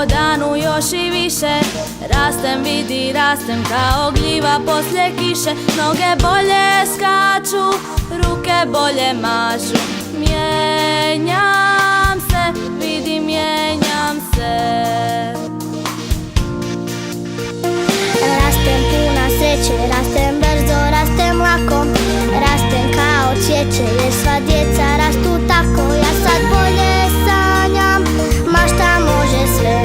po danu još i više. Rastem, vidi, rastem kao gljiva poslije kiše. Noge bolje skaču, ruke bolje mašu. Mijenjam se, vidi, mijenjam se. Rastem puna sreće, rastem brzo, rastem lako. Rastem kao cvijeće jer sva djeca rastu tako. Ja sad bolje sanjam, mašta može sve.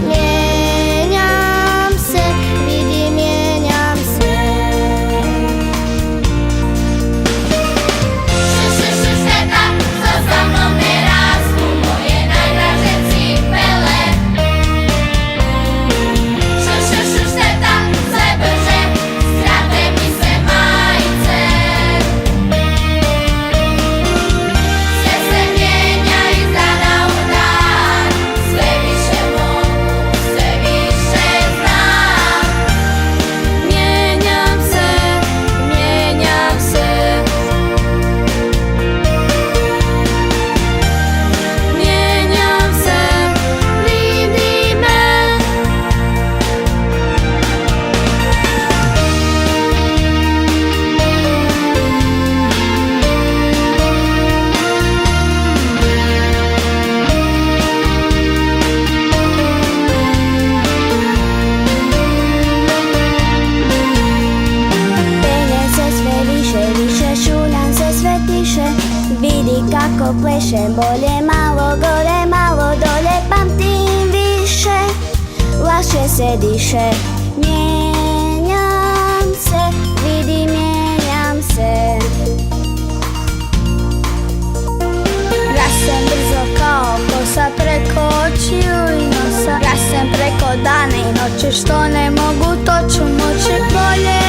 Mijenjam se, vidi, mijenjam se. Šteta, što sa mnom ne rastu moje najdraže cipele. Šteta, sve brže skrate mi se majice. Sve se mijenja iz dana u dan, sve više mogu, sve više znam. Mijenjam se, mijenjam se. Mijenjam se, vidi me. Penjem se sve više, više šuljam se sve tiše. Vidi kako plešem, bolje malo gore, malo dolje. Pamtim više, lakše se diše. Mijenjam se, vidi, mijenjam se. Rastem brzo kao kosa preko očiju i nosa. Rastem preko dana i noći, što ne mogu to ću moći bolje.